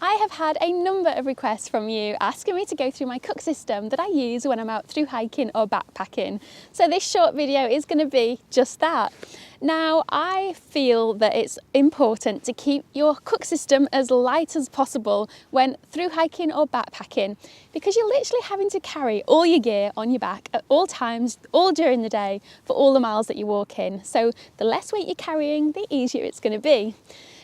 I have had a number of requests from you asking me to go through my cook system that I use when I'm out through hiking or backpacking. So this short video is going to be just that. Now, I feel that it's important to keep your cook system as light as possible when through hiking or backpacking, because you're literally having to carry all your gear on your back at all times, all during the day, for all the miles that you walk in. So the less weight you're carrying, the easier it's going to be.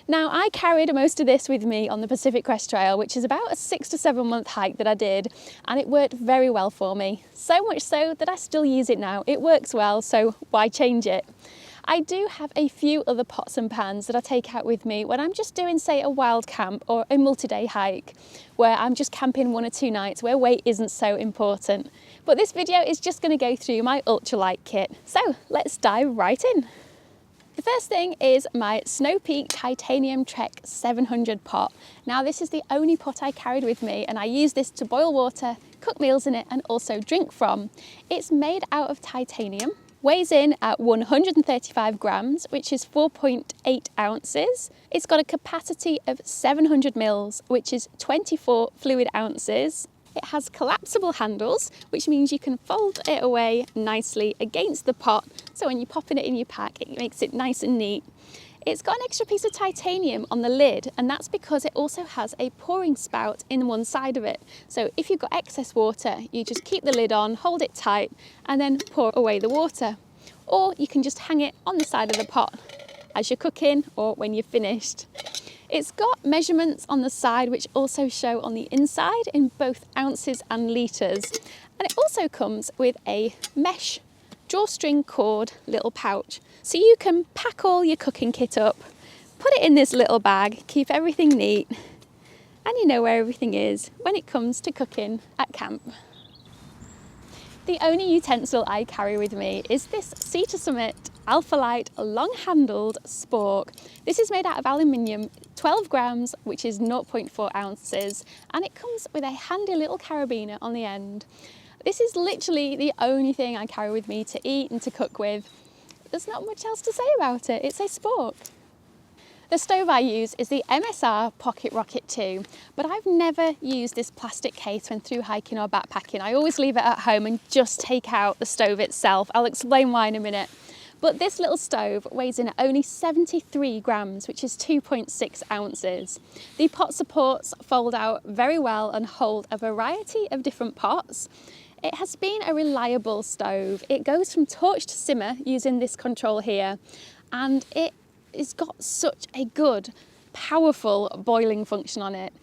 Now, I carried most of this with me on the Pacific Crest Trail, which is about a 6 to 7 month hike that I did, and it worked very well for me. So much so that I still use it now. It works well, so why change it? I do have a few other pots and pans that I take out with me when I'm just doing, say, a wild camp or a multi-day hike, where I'm just camping 1 or 2 nights where weight isn't so important. But this video is just going to go through my ultralight kit. So let's dive right in. The first thing is my Snow Peak Titanium Trek 700 pot. Now, this is the only pot I carried with me, and I use this to boil water, cook meals in it, and also drink from. It's made out of titanium, weighs in at 135 grams, which is 4.8 ounces. It's got a capacity of 700 mils, which is 24 fluid ounces. It has collapsible handles, which means you can fold it away nicely against the pot, so when you're popping it in your pack, it makes it nice and neat. It's got an extra piece of titanium on the lid, and that's because it also has a pouring spout in one side of it. So if you've got excess water, you just keep the lid on, hold it tight, and then pour away the water. Or you can just hang it on the side of the pot as you're cooking or when you're finished. It's got measurements on the side which also show on the inside in both ounces and litres. And it also comes with a mesh drawstring cord little pouch. So you can pack all your cooking kit up, put it in this little bag, keep everything neat, and you know where everything is when it comes to cooking at camp. The only utensil I carry with me is this Sea to Summit Alphalite long-handled spork. This is made out of aluminium, 12 grams, which is 0.4 ounces, and it comes with a handy little carabiner on the end. This is literally the only thing I carry with me to eat and to cook with. There's not much else to say about it. It's a spork. The stove I use is the MSR Pocket Rocket 2, but I've never used this plastic case when through hiking or backpacking. I always leave it at home and just take out the stove itself. I'll explain why in a minute. But this little stove weighs in at only 73 grams, which is 2.6 ounces. The pot supports fold out very well and hold a variety of different pots. It has been a reliable stove. It goes from torch to simmer using this control here, and it's got such a good, powerful boiling function on it.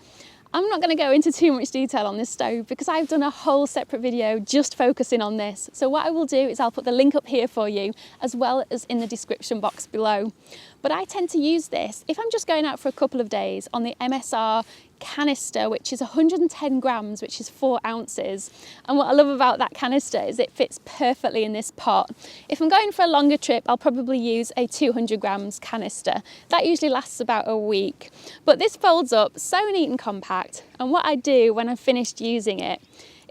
I'm not going to go into too much detail on this stove because I've done a whole separate video just focusing on this. So what I will do is I'll put the link up here for you, as well as in the description box below. But I tend to use this if I'm just going out for a couple of days on the MSR canister, which is 110 grams, which is 4 ounces. And what I love about that canister is it fits perfectly in this pot. If I'm going for a longer trip, I'll probably use a 200 grams canister. That usually lasts about a week. But this folds up so neat and compact. And what I do when I've finished using it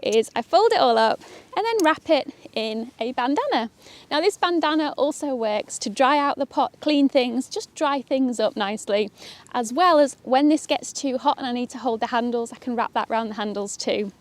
is I fold it all up and then wrap it in a bandana. Now, this bandana also works to dry out the pot, clean things, just dry things up nicely, as well as when this gets too hot and I need to hold the handles, I can wrap that around the handles too.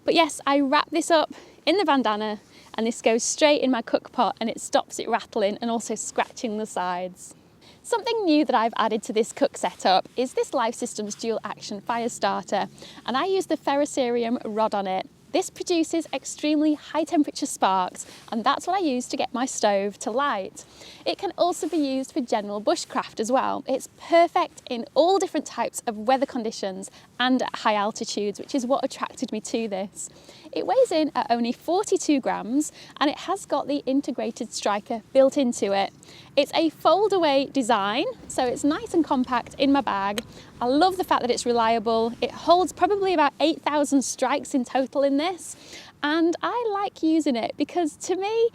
But yes, I wrap this up in the bandana and this goes straight in my cook pot, and it stops it rattling and also scratching the sides. Something new that I've added to this cook setup is this Life Systems dual action fire starter, and I use the ferrocerium rod on it. This produces extremely high temperature sparks, and that's what I use to get my stove to light. It can also be used for general bushcraft as well. It's perfect in all different types of weather conditions and at high altitudes, which is what attracted me to this. It weighs in at only 42 grams, and it has got the integrated striker built into it. It's a fold away design, so it's nice and compact in my bag. I love the fact that it's reliable. It holds probably about 8,000 strikes in total in this, and I like using it because, to me,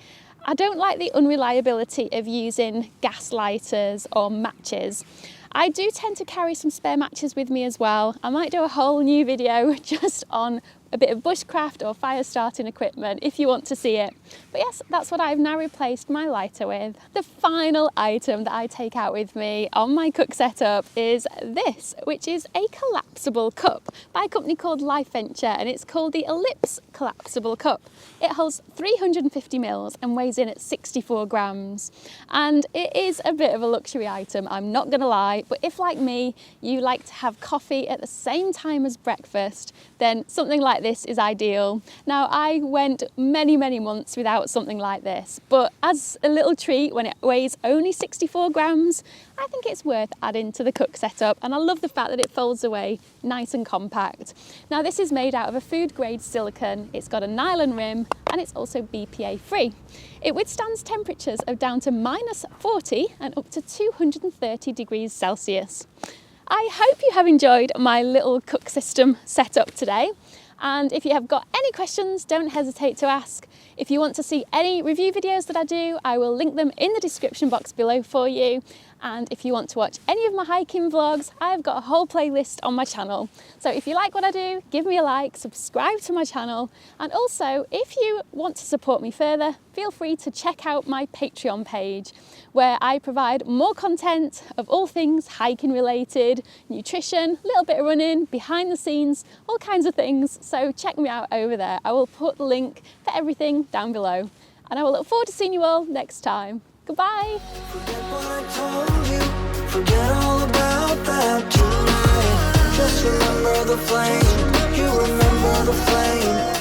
I don't like the unreliability of using gas lighters or matches. I do tend to carry some spare matches with me as well. I might do a whole new video just on a bit of bushcraft or fire starting equipment if you want to see it. But yes, that's what I've now replaced my lighter with. The final item that I take out with me on my cook setup is this, which is a collapsible cup by a company called Life Venture, and it's called the Ellipse Collapsible Cup. It holds 350 ml and weighs in at 64 grams. And it is a bit of a luxury item, I'm not gonna lie, but if like me, you like to have coffee at the same time as breakfast, then something like this is ideal. Now, I went many months without something like this, but as a little treat when it weighs only 64 grams, I think it's worth adding to the cook setup, and I love the fact that it folds away nice and compact. Now, this is made out of a food grade silicone, it's got a nylon rim, and it's also BPA free. It withstands temperatures of down to -40 and up to 230 degrees Celsius. I hope you have enjoyed my little cook system setup today. And if you have got any questions, don't hesitate to ask. If you want to see any review videos that I do, I will link them in the description box below for you. And if you want to watch any of my hiking vlogs, I've got a whole playlist on my channel. So if you like what I do, give me a like, subscribe to my channel. And also, if you want to support me further, feel free to check out my Patreon page, where I provide more content of all things hiking related, nutrition, a little bit of running, behind the scenes, all kinds of things. So check me out over there. I will put the link for everything down below. And I will look forward to seeing you all next time. Goodbye. Forget what I told you, forget all about that tonight. Just remember the flame, you remember the flame.